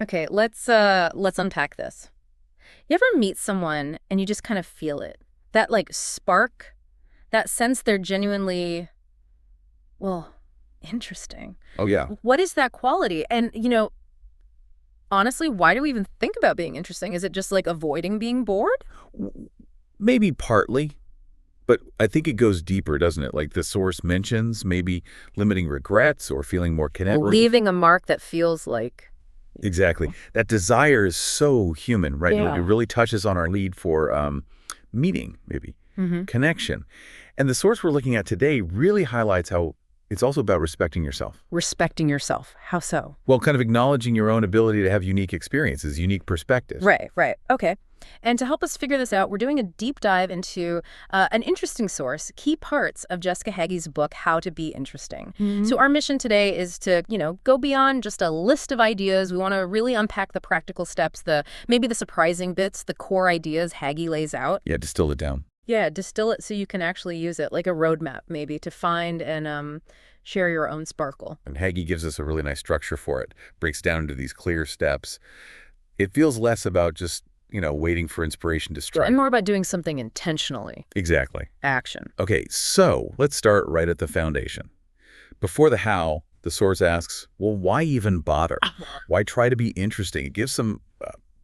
Okay, let's unpack this. You ever meet someone and you just kind of feel it? That like spark, that sense they're genuinely, well, interesting. Oh, yeah. What is that quality? And, honestly, why do we even think about being interesting? Is it just like avoiding being bored? W- Maybe partly, but I think it goes deeper, doesn't it? Like the source mentions, maybe limiting regrets or feeling more connected. Leaving a mark that feels like, Exactly. That desire is so human, right? It yeah. really touches on our need for meaning, maybe, Hmm. connection. And the source we're looking at today really highlights how it's also about respecting yourself. Respecting yourself. How so? Well, kind of acknowledging your own ability to have unique experiences, unique perspectives. Right, right. Okay. And to help us figure this out, we're doing a deep dive into an interesting source, key parts of Jessica Hagy's book, How to Be Interesting. Hmm. So our mission today is to, go beyond just a list of ideas. We want to really unpack the practical steps, maybe the surprising bits, the core ideas Hagy lays out. Yeah, distill it down. Yeah, distill it so you can actually use it, like a roadmap maybe, to find and share your own sparkle. And Hagee gives us a really nice structure for it, breaks down into these clear steps. It feels less about just, waiting for inspiration to And strike. more about doing something intentionally. Exactly. Action. Okay, so let's start right at the foundation. Before the how, the source asks, well, why even bother? Why try to be interesting? It gives some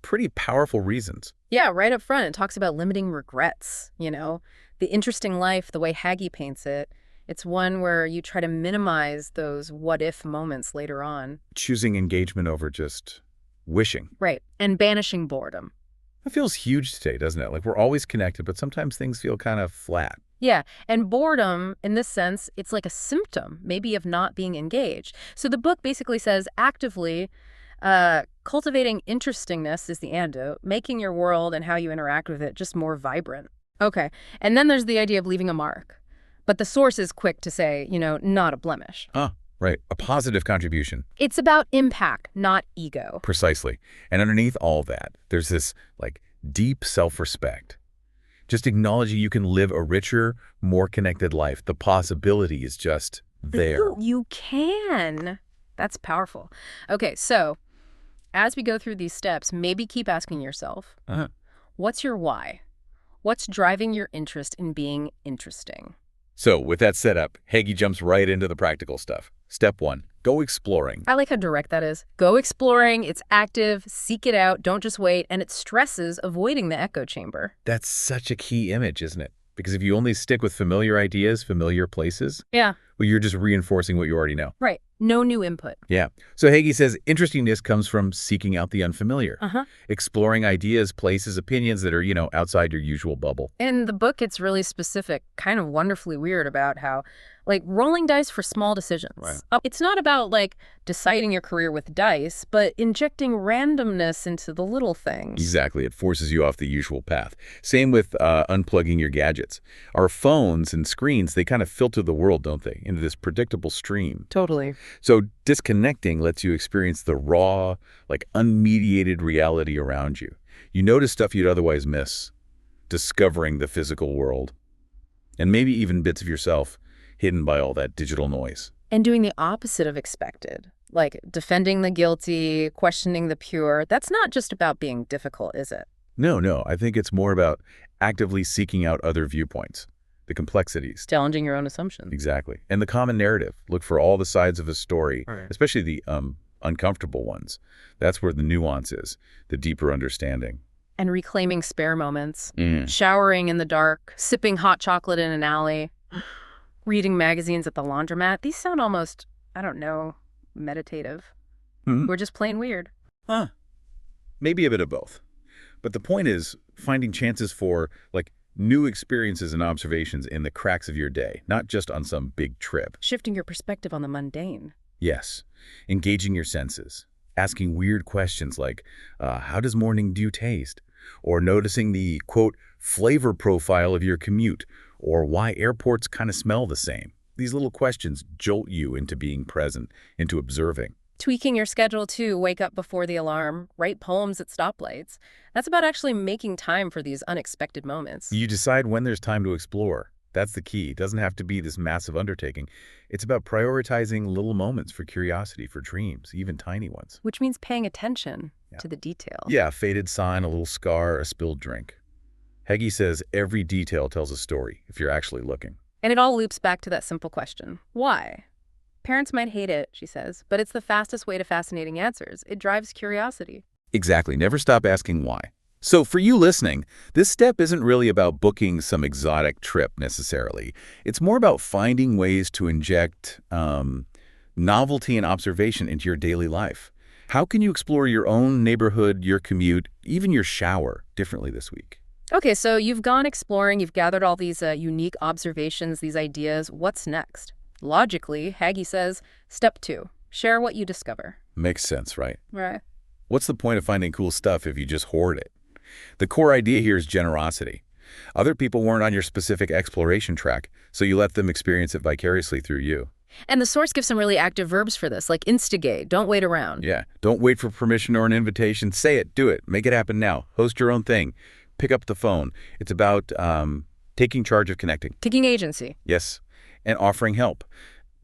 pretty powerful reasons. Yeah, right up front, it talks about limiting regrets, the interesting life, the way Haggy paints it. It's one where you try to minimize those what-if moments later on. Choosing engagement over just wishing. Right. And banishing boredom. That feels huge today, doesn't it? Like we're always connected, but sometimes things feel kind of flat. Yeah, and boredom, in this sense, it's like a symptom, maybe, of not being engaged. So the book basically says actively, cultivating interestingness is the antidote, making your world and how you interact with it just more vibrant. Okay, and then there's the idea of leaving a mark. But the source is quick to say, not a blemish. Ah, right. A positive contribution. It's about impact, not ego. Precisely. And underneath all that, there's this like deep self-respect. Just acknowledging you can live a richer, more connected life. The possibility is just there. You can. That's powerful. Okay, so as we go through these steps, maybe keep asking yourself, Uh-huh. what's your why? What's driving your interest in being interesting? So with that set up, Hagee jumps right into the practical stuff. Step 1, go exploring. I like how direct that is. Go exploring, it's active, seek it out, don't just wait, and it stresses avoiding the echo chamber. That's such a key image, isn't it? Because if you only stick with familiar ideas, familiar places, Yeah, well, you're just reinforcing what you already know. right. No new input. Yeah. So Hagee says interestingness comes from seeking out the unfamiliar, Uh-huh. exploring ideas, places, opinions that are, outside your usual bubble. In the book, it's really specific, kind of wonderfully weird about how, like, rolling dice for small decisions. Right. It's not about, like, deciding your career with dice, but injecting randomness into the little things. Exactly. It forces you off the usual path. Same with unplugging your gadgets. Our phones and screens, they kind of filter the world, don't they, into this predictable stream. Totally. So disconnecting lets you experience the raw, like unmediated reality around you. You notice stuff you'd otherwise miss, discovering the physical world, and maybe even bits of yourself hidden by all that digital noise. And doing the opposite of expected, like defending the guilty, questioning the pure. That's not just about being difficult, is it? No, I think it's more about actively seeking out other viewpoints, the complexities. Challenging your own assumptions. Exactly. And the common narrative. Look for all the sides of a story, Right. especially the uncomfortable ones. That's where the nuance is, the deeper understanding. And reclaiming spare moments. Mm. Showering in the dark, sipping hot chocolate in an alley, reading magazines at the laundromat. These sound almost, I don't know, meditative. Hmm. We're just plain weird. Huh. Maybe a bit of both. But the point is finding chances for, like, new experiences and observations in the cracks of your day, not just on some big trip. Shifting your perspective on the mundane. Yes. Engaging your senses. Asking weird questions like, how does morning dew taste? Or noticing the, quote, flavor profile of your commute, or why airports kind of smell the same. These little questions jolt you into being present, into observing. Tweaking your schedule too, wake up before the alarm, write poems at stoplights. That's about actually making time for these unexpected moments. You decide when there's time to explore. That's the key. It doesn't have to be this massive undertaking. It's about prioritizing little moments for curiosity, for dreams, even tiny ones. Which means paying attention Yeah. to the detail. Yeah, a faded sign, a little scar, a spilled drink. Hagy says every detail tells a story if you're actually looking. And it all loops back to that simple question. Why? Parents might hate it, she says, but it's the fastest way to fascinating answers. It drives curiosity. Exactly. Never stop asking why. So for you listening, this step isn't really about booking some exotic trip necessarily. It's more about finding ways to inject novelty and observation into your daily life. How can you explore your own neighborhood, your commute, even your shower differently this week? Okay, so you've gone exploring, you've gathered all these unique observations, these ideas. What's next? Logically, Hagy says, step 2, share what you discover. Makes sense, right? Right. What's the point of finding cool stuff if you just hoard it? The core idea here is generosity. Other people weren't on your specific exploration track, so you let them experience it vicariously through you. And the source gives some really active verbs for this, like instigate, don't wait around. Yeah, don't wait for permission or an invitation. Say it, do it, make it happen now. Host your own thing. Pick up the phone. It's about taking charge of connecting. Taking agency. Yes, and offering help.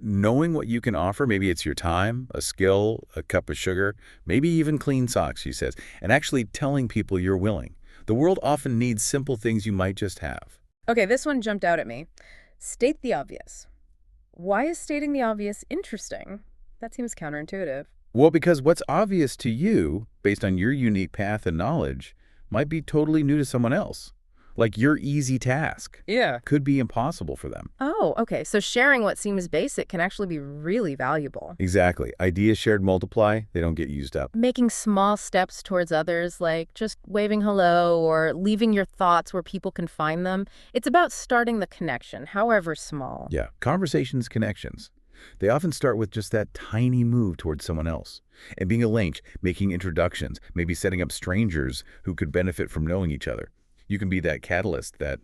Knowing what you can offer, maybe it's your time, a skill, a cup of sugar, maybe even clean socks, she says, and actually telling people you're willing. The world often needs simple things you might just have. Okay, this one jumped out at me. State the obvious. Why is stating the obvious interesting? That seems counterintuitive. Well, because what's obvious to you, based on your unique path and knowledge, might be totally new to someone else. Like your easy task could be impossible for them. Oh, okay. So sharing what seems basic can actually be really valuable. Exactly. Ideas shared multiply, they don't get used up. Making small steps towards others, like just waving hello or leaving your thoughts where people can find them. It's about starting the connection, however small. Yeah, conversations, connections. They often start with just that tiny move towards someone else. And being a link, making introductions, maybe setting up strangers who could benefit from knowing each other. You can be that catalyst, that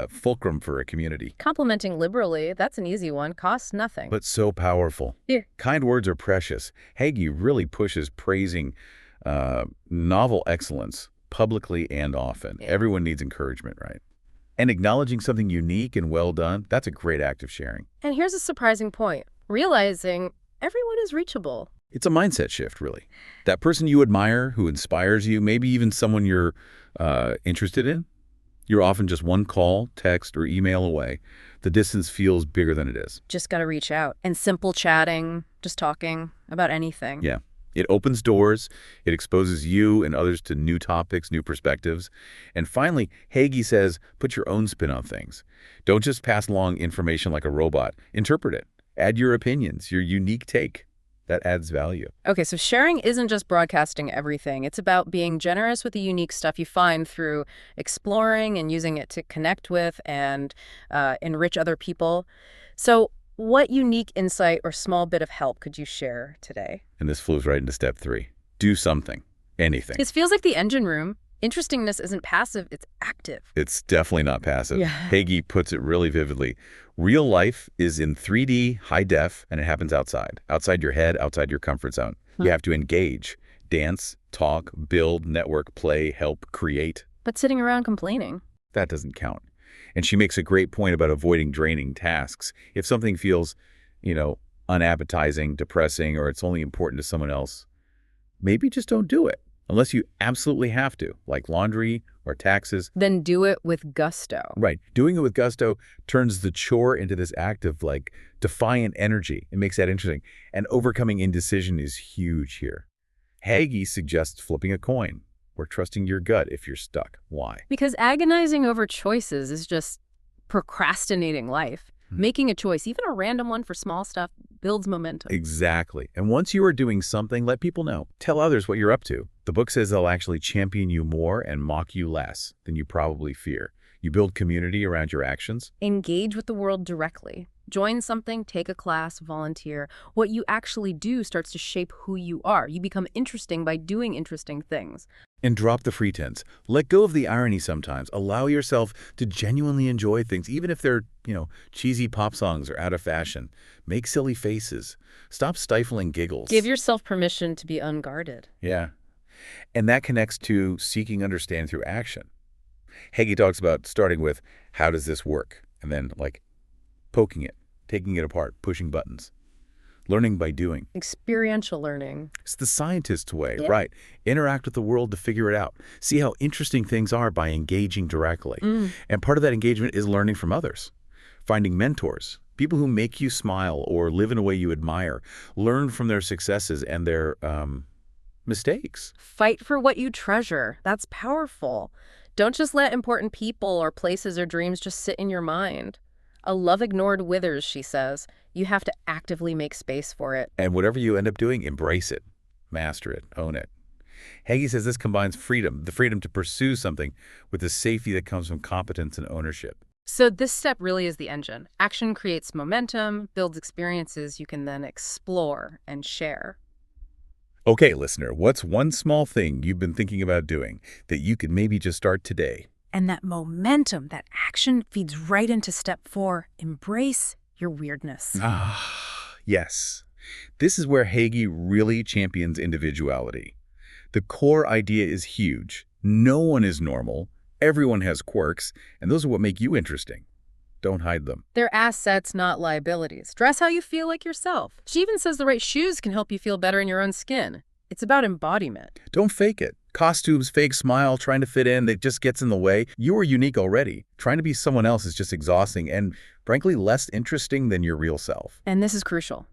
fulcrum for a community. Complimenting liberally, that's an easy one, costs nothing. But so powerful. Yeah. Kind words are precious. Hagy really pushes praising novel excellence publicly and often. Yeah. Everyone needs encouragement, right? And acknowledging something unique and well done, that's a great act of sharing. And here's a surprising point. Realizing everyone is reachable. It's a mindset shift, really. That person you admire, who inspires you, maybe even someone you're interested in, you're often just one call, text, or email away. The distance feels bigger than it is. Just got to reach out. And simple chatting, just talking about anything. Yeah. It opens doors. It exposes you and others to new topics, new perspectives. And finally, Hagy says, put your own spin on things. Don't just pass along information like a robot. Interpret it. Add your opinions, your unique take. That adds value. Okay, so sharing isn't just broadcasting everything. It's about being generous with the unique stuff you find through exploring and using it to connect with and enrich other people. So what unique insight or small bit of help could you share today? And this flows right into step 3. Do something. Anything. This feels like the engine room. Interestingness isn't passive, it's active. It's definitely not passive. Yeah. Hagy puts it really vividly. Real life is in 3D, high def, and it happens outside. Outside your head, outside your comfort zone. You have to engage, dance, talk, build, network, play, help, create. But sitting around complaining. That doesn't count. And she makes a great point about avoiding draining tasks. If something feels, unappetizing, depressing, or it's only important to someone else, maybe just don't do it. Unless you absolutely have to, like laundry or taxes. Then do it with gusto. Right. Doing it with gusto turns the chore into this act of defiant energy. It makes that interesting. And overcoming indecision is huge here. Hagy suggests flipping a coin or trusting your gut if you're stuck. Why? Because agonizing over choices is just procrastinating life. Making a choice, even a random one for small stuff, builds momentum. Exactly. And once you are doing something, let people know. Tell others what you're up to. The book says they'll actually champion you more and mock you less than you probably fear. You build community around your actions. Engage with the world directly. Join something, take a class, volunteer. What you actually do starts to shape who you are. You become interesting by doing interesting things. And drop the pretense. Let go of the irony sometimes. Allow yourself to genuinely enjoy things, even if they're, cheesy pop songs or out of fashion. Make silly faces. Stop stifling giggles. Give yourself permission to be unguarded. Yeah. And that connects to seeking understanding through action. Hagy talks about starting with, how does this work? And then, like, poking it, taking it apart, pushing buttons. Learning by doing. Experiential learning. It's the scientist's way, Yeah. right? Interact with the world to figure it out. See how interesting things are by engaging directly. And part of that engagement is learning from others. Finding mentors, people who make you smile or live in a way you admire. Learn from their successes and their mistakes. Fight for what you treasure. That's powerful. Don't just let important people or places or dreams just sit in your mind. A love ignored withers, she says. You have to actively make space for it. And whatever you end up doing, embrace it, master it, own it. Hagy says this combines freedom, the freedom to pursue something, with the safety that comes from competence and ownership. So this step really is the engine. Action creates momentum, builds experiences you can then explore and share. Okay, listener, what's one small thing you've been thinking about doing that you could maybe just start today? And that momentum, that action feeds right into step 4, embrace your weirdness. Yes. This is where Hagy really champions individuality. The core idea is huge. No one is normal. Everyone has quirks, and those are what make you interesting. Don't hide them. They're assets, not liabilities. Dress how you feel like yourself. She even says the right shoes can help you feel better in your own skin. It's about embodiment. Don't fake it. Costumes, fake smile, trying to fit in, that just gets in the way. You are unique already. Trying to be someone else is just exhausting and, frankly, less interesting than your real self. And this is crucial.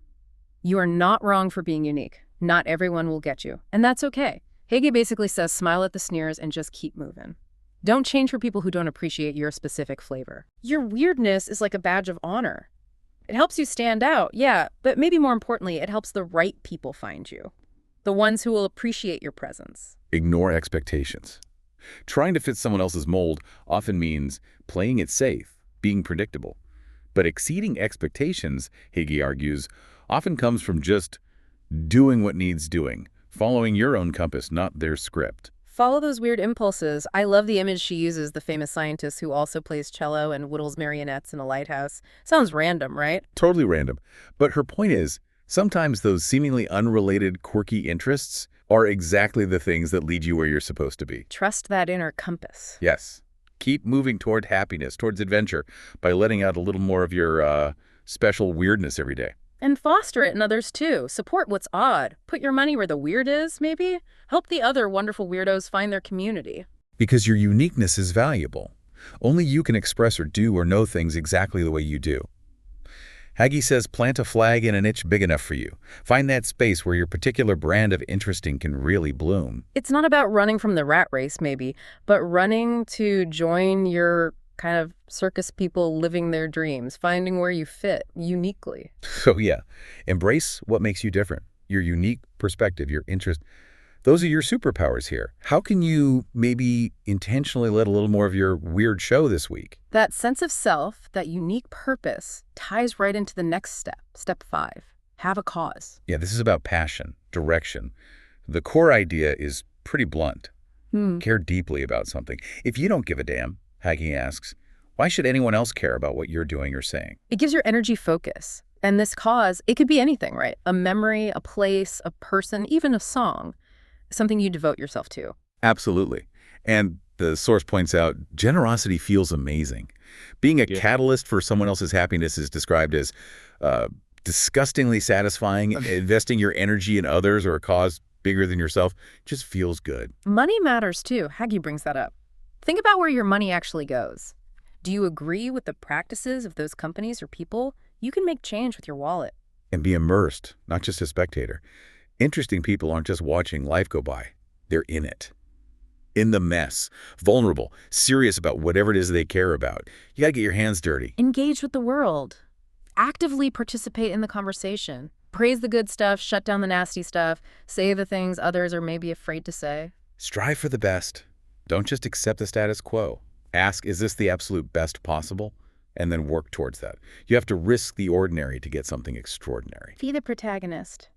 You are not wrong for being unique. Not everyone will get you. And that's okay. Hagy basically says smile at the sneers and just keep moving. Don't change for people who don't appreciate your specific flavor. Your weirdness is like a badge of honor. It helps you stand out, yeah, but maybe more importantly, it helps the right people find you. The ones who will appreciate your presence. Ignore expectations. Trying to fit someone else's mold often means playing it safe, being predictable. But exceeding expectations, Hagy argues, often comes from just doing what needs doing, following your own compass, not their script. Follow those weird impulses. I love the image she uses, the famous scientist who also plays cello and whittles marionettes in a lighthouse. Sounds random, right? Totally random. But her point is, sometimes those seemingly unrelated, quirky interests are exactly the things that lead you where you're supposed to be. Trust that inner compass. Yes. Keep moving toward happiness, towards adventure, by letting out a little more of your special weirdness every day. And foster it in others too. Support what's odd. Put your money where the weird is, maybe? Help the other wonderful weirdos find their community. Because your uniqueness is valuable. Only you can express or do or know things exactly the way you do. Hagy says plant a flag in a niche big enough for you. Find that space where your particular brand of interesting can really bloom. It's not about running from the rat race, maybe, but running to join your kind of circus people living their dreams, finding where you fit uniquely. So yeah, embrace what makes you different. Your unique perspective, your interest. Those are your superpowers here. How can you maybe intentionally let a little more of your weird show this week? That sense of self, that unique purpose, ties right into the next step, step 5. Have a cause. Yeah, this is about passion, direction. The core idea is pretty blunt. Care deeply about something. If you don't give a damn, Hagy asks, why should anyone else care about what you're doing or saying? It gives your energy focus. And this cause, it could be anything, right? A memory, a place, a person, even a song. Something you devote yourself to. Absolutely. And the source points out, generosity feels amazing. Being a catalyst for someone else's happiness is described as disgustingly satisfying. Investing your energy in others or a cause bigger than yourself just feels good. Money matters too. Hagy brings that up. Think about where your money actually goes. Do you agree with the practices of those companies or people? You can make change with your wallet. And be immersed, not just a spectator. Interesting people aren't just watching life go by. They're in it. In the mess. Vulnerable. Serious about whatever it is they care about. You gotta get your hands dirty. Engage with the world. Actively participate in the conversation. Praise the good stuff, shut down the nasty stuff, say the things others are maybe afraid to say. Strive for the best. Don't just accept the status quo. Ask, is this the absolute best possible? And then work towards that. You have to risk the ordinary to get something extraordinary. Be the protagonist.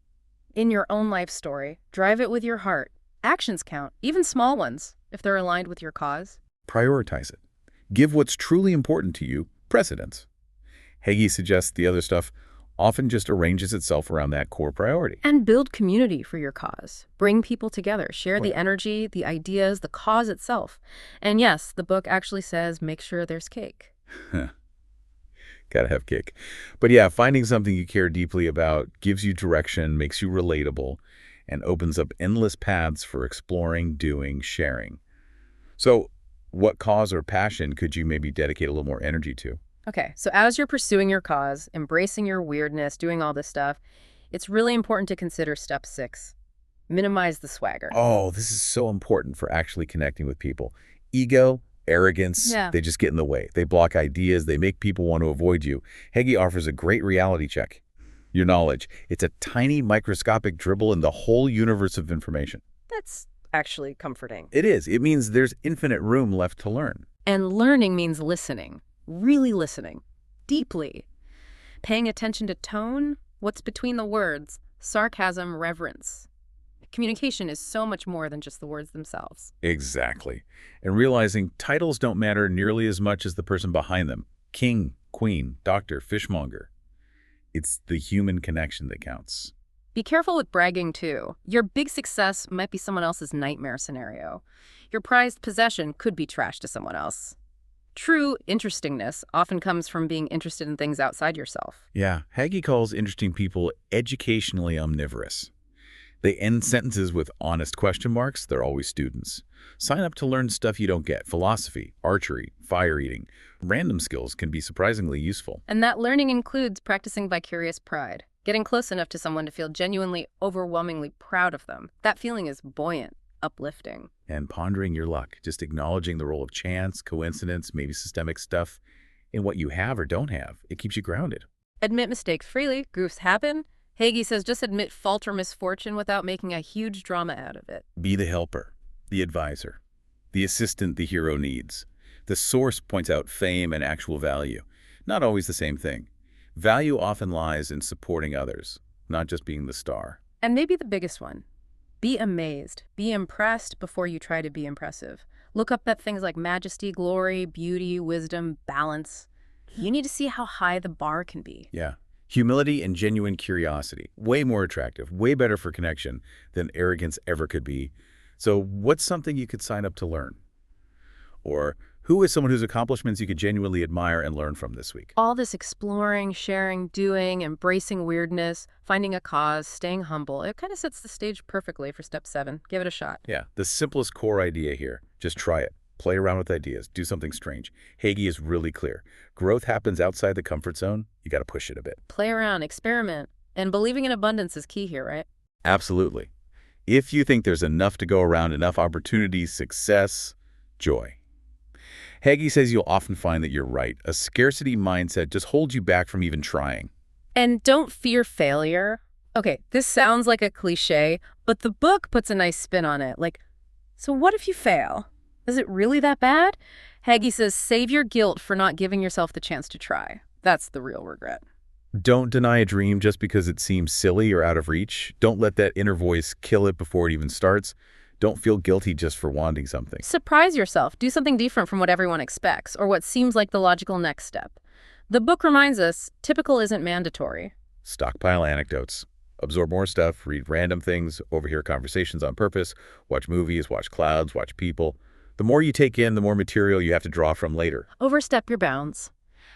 In your own life story, drive it with your heart. Actions count, even small ones, if they're aligned with your cause. Prioritize it. Give what's truly important to you precedence. Hagy suggests the other stuff often just arranges itself around that core priority. And build community for your cause. Bring people together. Share the energy, the ideas, the cause itself. And yes, the book actually says make sure there's cake. Gotta have kick. But yeah, finding something you care deeply about gives you direction, makes you relatable, and opens up endless paths for exploring, doing, sharing. So, what cause or passion could you maybe dedicate a little more energy to? Okay, so as you're pursuing your cause, embracing your weirdness, doing all this stuff, it's really important to consider step 6. Minimize the swagger. Oh, this is so important for actually connecting with people. Ego, arrogance, Yeah. they just get in the way. They block ideas. They make people want to avoid you. Hagy offers a great reality check. Your knowledge. It's a tiny microscopic dribble in the whole universe of information. That's actually comforting. It is. It means there's infinite room left to learn. And learning means listening, really listening, deeply. Paying attention to tone, what's between the words, sarcasm, reverence. Communication is so much more than just the words themselves. Exactly. And realizing titles don't matter nearly as much as the person behind them. King, queen, doctor, fishmonger. It's the human connection that counts. Be careful with bragging, too. Your big success might be someone else's nightmare scenario. Your prized possession could be trash to someone else. True interestingness often comes from being interested in things outside yourself. Yeah, Hagy calls interesting people educationally omnivorous. They end sentences with honest question marks. They're always students. Sign up to learn stuff you don't get. Philosophy, archery, fire eating. Random skills can be surprisingly useful. And that learning includes practicing vicarious pride, getting close enough to someone to feel genuinely, overwhelmingly proud of them. That feeling is buoyant, uplifting. And pondering your luck, just acknowledging the role of chance, coincidence, maybe systemic stuff in what you have or don't have. It keeps you grounded. Admit mistakes freely. Goofs happen. Hagy says just admit fault or misfortune without making a huge drama out of it. Be the helper, the advisor, the assistant the hero needs. The source points out fame and actual value. Not always the same thing. Value often lies in supporting others, not just being the star. And maybe the biggest one. Be amazed. Be impressed before you try to be impressive. Look up at things like majesty, glory, beauty, wisdom, balance. You need to see how high the bar can be. Yeah. Humility and genuine curiosity. Way more attractive, way better for connection than arrogance ever could be. So what's something you could sign up to learn? Or who is someone whose accomplishments you could genuinely admire and learn from this week? All this exploring, sharing, doing, embracing weirdness, finding a cause, staying humble, it kind of sets the stage perfectly for step 7. Give it a shot. Yeah, the simplest core idea here. Just try it. Play around with ideas. Do something strange. Hagy is really clear. Growth happens outside the comfort zone. You got to push it a bit. Play around, experiment. And believing in abundance is key here, right? Absolutely. If you think there's enough to go around, enough opportunities, success, joy. Hagy says you'll often find that you're right. A scarcity mindset just holds you back from even trying. And don't fear failure. Okay, this sounds like a cliche, but the book puts a nice spin on it. Like, so what if you fail? Is it really that bad? Hagy says save your guilt for not giving yourself the chance to try. That's the real regret. Don't deny a dream just because it seems silly or out of reach. Don't let that inner voice kill it before it even starts. Don't feel guilty just for wanting something. Surprise yourself. Do something different from what everyone expects or what seems like the logical next step. The book reminds us, typical isn't mandatory. Stockpile anecdotes. Absorb more stuff, read random things, overhear conversations on purpose, watch movies, watch clouds, watch people. The more you take in, the more material you have to draw from later. Overstep your bounds.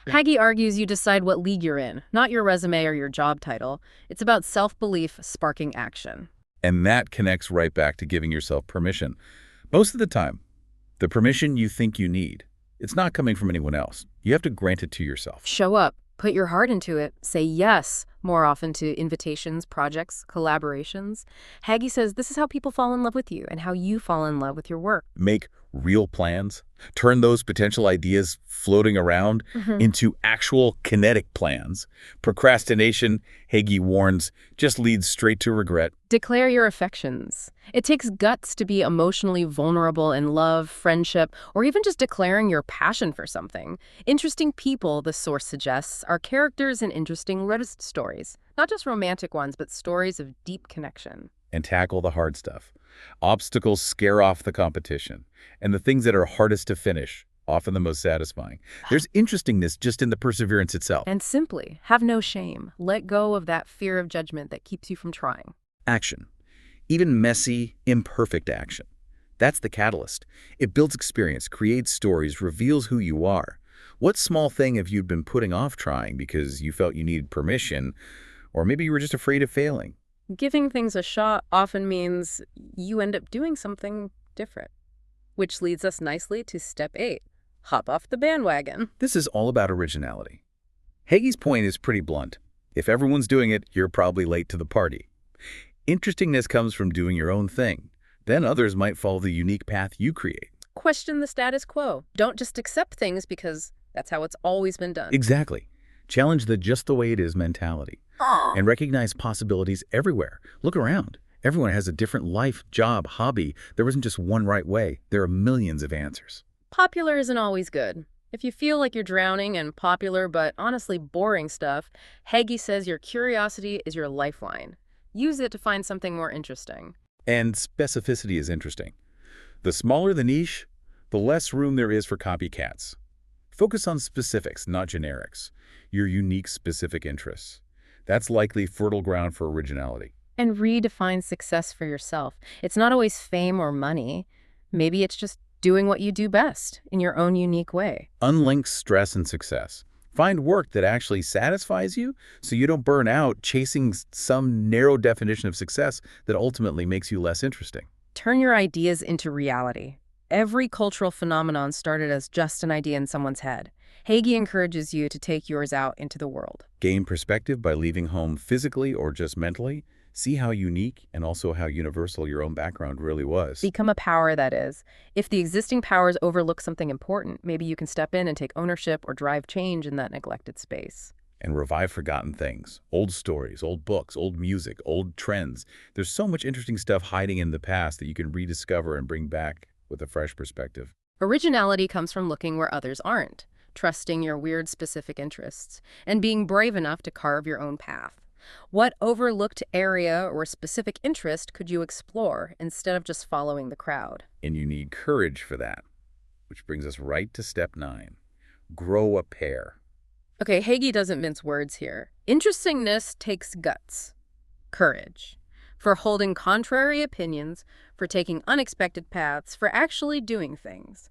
Hagy argues you decide what league you're in, not your resume or your job title. It's about self-belief sparking action. And that connects right back to giving yourself permission. Most of the time, the permission you think you need, it's not coming from anyone else. You have to grant it to yourself. Show up. Put your heart into it. Say yes more often to invitations, projects, collaborations. Hagy says this is how people fall in love with you and how you fall in love with your work. Make real plans. Turn those potential ideas floating around into actual kinetic plans. Procrastination, Hagy warns, just leads straight to regret. Declare your affections. It takes guts to be emotionally vulnerable in love, friendship, or even just declaring your passion for something. Interesting people, the source suggests, are characters in interesting Reddit stories. Not just romantic ones, but stories of deep connection. And tackle the hard stuff. Obstacles scare off the competition. And the things that are hardest to finish, often the most satisfying. There's interestingness just in the perseverance itself. And simply, have no shame. Let go of that fear of judgment that keeps you from trying. Action. Even messy, imperfect action. That's the catalyst. It builds experience, creates stories, reveals who you are. What small thing have you been putting off trying because you felt you needed permission, or maybe you were just afraid of failing? Giving things a shot often means you end up doing something different, which leads us nicely to step 8. Hop off the bandwagon. This is all about originality. Hagy's point is pretty blunt. If everyone's doing it, you're probably late to the party. Interestingness comes from doing your own thing. Then others might follow the unique path you create. Question the status quo. Don't just accept things because that's how it's always been done. Exactly. Challenge the just the way it is mentality. And recognize possibilities everywhere. Look around. Everyone has a different life, job, hobby. There isn't just one right way. There are millions of answers. Popular isn't always good. If you feel like you're drowning in popular but honestly boring stuff, Hagy says your curiosity is your lifeline. Use it to find something more interesting. And specificity is interesting. The smaller the niche, the less room there is for copycats. Focus on specifics, not generics. Your unique specific interests. That's likely fertile ground for originality. And redefine success for yourself. It's not always fame or money. Maybe it's just doing what you do best in your own unique way. Unlink stress and success. Find work that actually satisfies you so you don't burn out chasing some narrow definition of success that ultimately makes you less interesting. Turn your ideas into reality. Every cultural phenomenon started as just an idea in someone's head. Hagy encourages you to take yours out into the world. Gain perspective by leaving home physically or just mentally. See how unique and also how universal your own background really was. Become a power, that is. If the existing powers overlook something important, maybe you can step in and take ownership or drive change in that neglected space. And revive forgotten things. Old stories, old books, old music, old trends. There's so much interesting stuff hiding in the past that you can rediscover and bring back with a fresh perspective. Originality comes from looking where others aren't, trusting your weird specific interests, and being brave enough to carve your own path. What overlooked area or specific interest could you explore instead of just following the crowd? And you need courage for that. Which brings us right to step 9. Grow a pair. Okay, Hagy doesn't mince words here. Interestingness takes guts, courage, for holding contrary opinions, for taking unexpected paths, for actually doing things.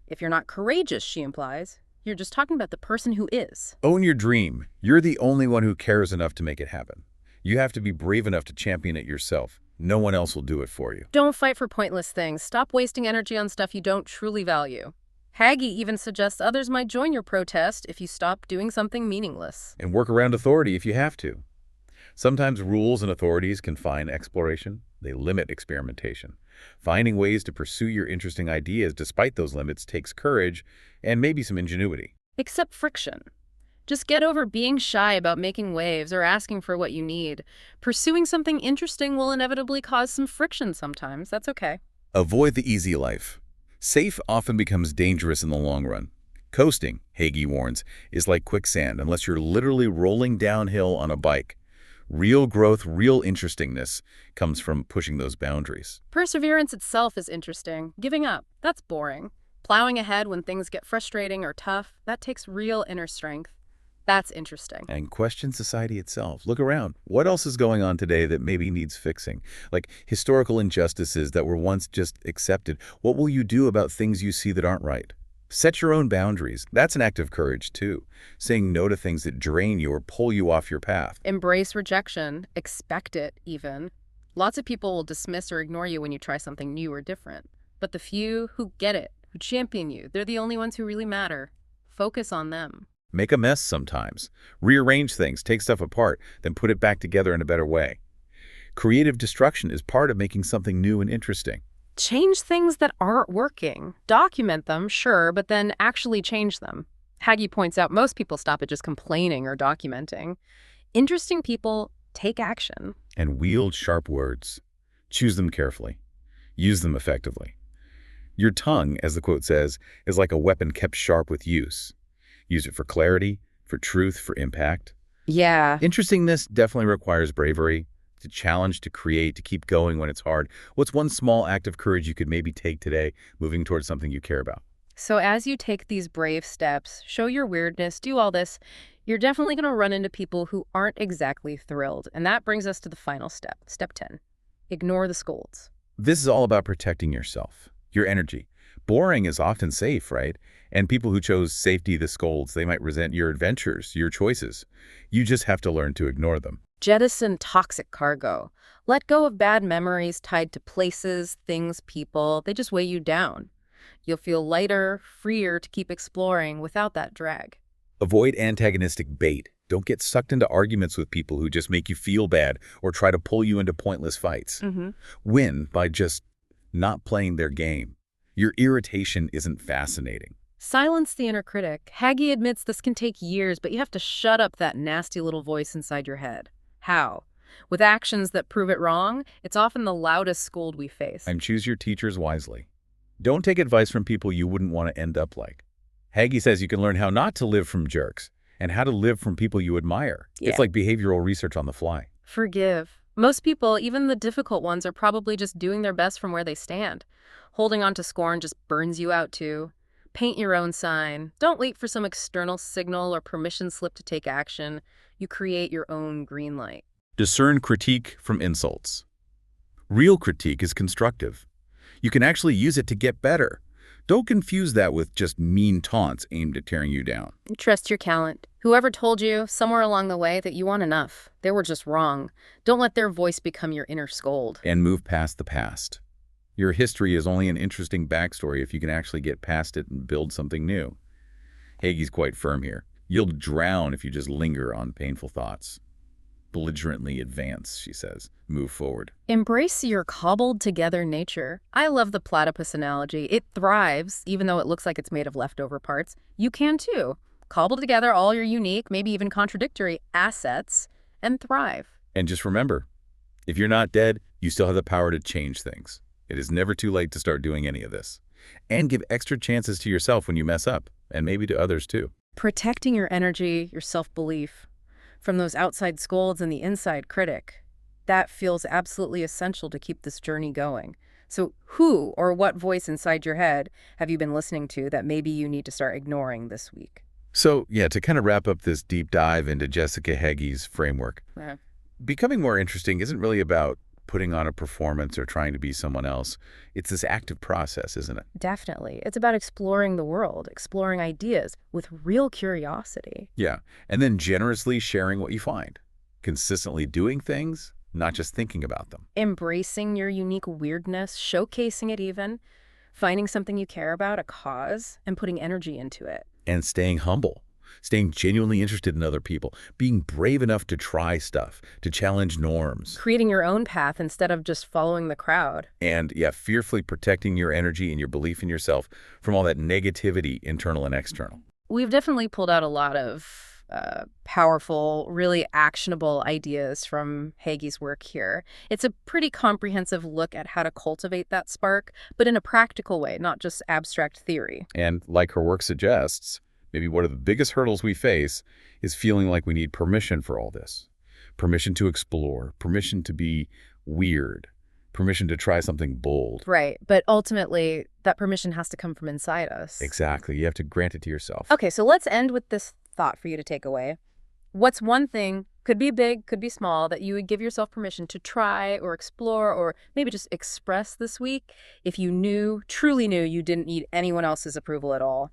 If you're not courageous, she implies, you're just talking about the person who is. Own your dream. You're the only one who cares enough to make it happen. You have to be brave enough to champion it yourself. No one else will do it for you. Don't fight for pointless things. Stop wasting energy on stuff you don't truly value. Hagy even suggests others might join your protest if you stop doing something meaningless. And work around authority if you have to. Sometimes rules and authorities confine exploration. They limit experimentation. Finding ways to pursue your interesting ideas despite those limits takes courage and maybe some ingenuity. Accept friction. Just get over being shy about making waves or asking for what you need. Pursuing something interesting will inevitably cause some friction sometimes. That's okay. Avoid the easy life. Safe often becomes dangerous in the long run. Coasting, Hagy warns, is like quicksand unless you're literally rolling downhill on a bike. Real growth, real interestingness comes from pushing those boundaries. Perseverance itself is interesting. Giving up, that's boring. Plowing ahead when things get frustrating or tough, that takes real inner strength. That's interesting. And question society itself. Look around. What else is going on today that maybe needs fixing? Like historical injustices that were once just accepted. What will you do about things you see that aren't right? Set your own boundaries. That's an act of courage, too. Saying no to things that drain you or pull you off your path. Embrace rejection. Expect it, even. Lots of people will dismiss or ignore you when you try something new or different. But the few who get it, who champion you, they're the only ones who really matter. Focus on them. Make a mess sometimes. Rearrange things, take stuff apart, then put it back together in a better way. Creative destruction is part of making something new and interesting. Change things that aren't working. Document them, sure, but then actually change them. Hagy points out most people stop at just complaining or documenting. Interesting people take action. And wield sharp words. Choose them carefully. Use them effectively. Your tongue, as the quote says, is like a weapon kept sharp with use. Use it for clarity, for truth, for impact. Yeah. Interestingness definitely requires bravery, to challenge, to create, to keep going when it's hard. What's one small act of courage you could maybe take today, moving towards something you care about? So as you take these brave steps, show your weirdness, do all this, you're definitely going to run into people who aren't exactly thrilled. And that brings us to the final step, step 10. Ignore the scolds. This is all about protecting yourself, your energy. Exploring is often safe, right? And people who chose safety the scolds, they might resent your adventures, your choices. You just have to learn to ignore them. Jettison toxic cargo. Let go of bad memories tied to places, things, people. They just weigh you down. You'll feel lighter, freer to keep exploring without that drag. Avoid antagonistic bait. Don't get sucked into arguments with people who just make you feel bad or try to pull you into pointless fights. Win by just not playing their game. Your irritation isn't fascinating. Silence the inner critic. Hagy admits this can take years, but you have to shut up that nasty little voice inside your head. How? With actions that prove it wrong, it's often the loudest scold we face. And choose your teachers wisely. Don't take advice from people you wouldn't want to end up like. Hagy says you can learn how not to live from jerks and how to live from people you admire. Yeah. It's like behavioral research on the fly. Forgive. Most people, even the difficult ones, are probably just doing their best from where they stand. Holding on to scorn just burns you out too. Paint your own sign. Don't wait for some external signal or permission slip to take action. You create your own green light. Discern critique from insults. Real critique is constructive. You can actually use it to get better. Don't confuse that with just mean taunts aimed at tearing you down. Trust your talent. Whoever told you somewhere along the way that you want enough, they were just wrong. Don't let their voice become your inner scold. And move past the past. Your history is only an interesting backstory if you can actually get past it and build something new. Hagy's quite firm here. You'll drown if you just linger on painful thoughts. Belligerently advance, she says. Move forward. Embrace your cobbled-together nature. I love the platypus analogy. It thrives, even though it looks like it's made of leftover parts. You can too. Cobble together all your unique, maybe even contradictory assets, and thrive. And just remember, if you're not dead, you still have the power to change things. It is never too late to start doing any of this. And give extra chances to yourself when you mess up, and maybe to others too. Protecting your energy, your self-belief, from those outside scolds and the inside critic, that feels absolutely essential to keep this journey going. So who or what voice inside your head have you been listening to that maybe you need to start ignoring this week? So, yeah, to kind of wrap up this deep dive into Jessica Hagy's framework, becoming more interesting isn't really about putting on a performance or trying to be someone else. It's this active process, isn't it? Definitely. It's about exploring the world, exploring ideas with real curiosity. Yeah, and then generously sharing what you find. Consistently doing things, not just thinking about them. Embracing your unique weirdness, showcasing it even, finding something you care about, a cause, and putting energy into it. And staying humble. Staying genuinely interested in other people, being brave enough to try stuff, to challenge norms. Creating your own path instead of just following the crowd. And, yeah, fearfully protecting your energy and your belief in yourself from all that negativity, internal and external. We've definitely pulled out a lot of powerful, really actionable ideas from Hagy's work here. It's a pretty comprehensive look at how to cultivate that spark, but in a practical way, not just abstract theory. And like her work suggests, maybe one of the biggest hurdles we face is feeling like we need permission for all this. Permission to explore, permission to be weird, permission to try something bold. Right, but ultimately, that permission has to come from inside us. Exactly. You have to grant it to yourself. Okay, so let's end with this thought for you to take away. What's one thing, could be big, could be small, that you would give yourself permission to try or explore or maybe just express this week if you truly knew you didn't need anyone else's approval at all?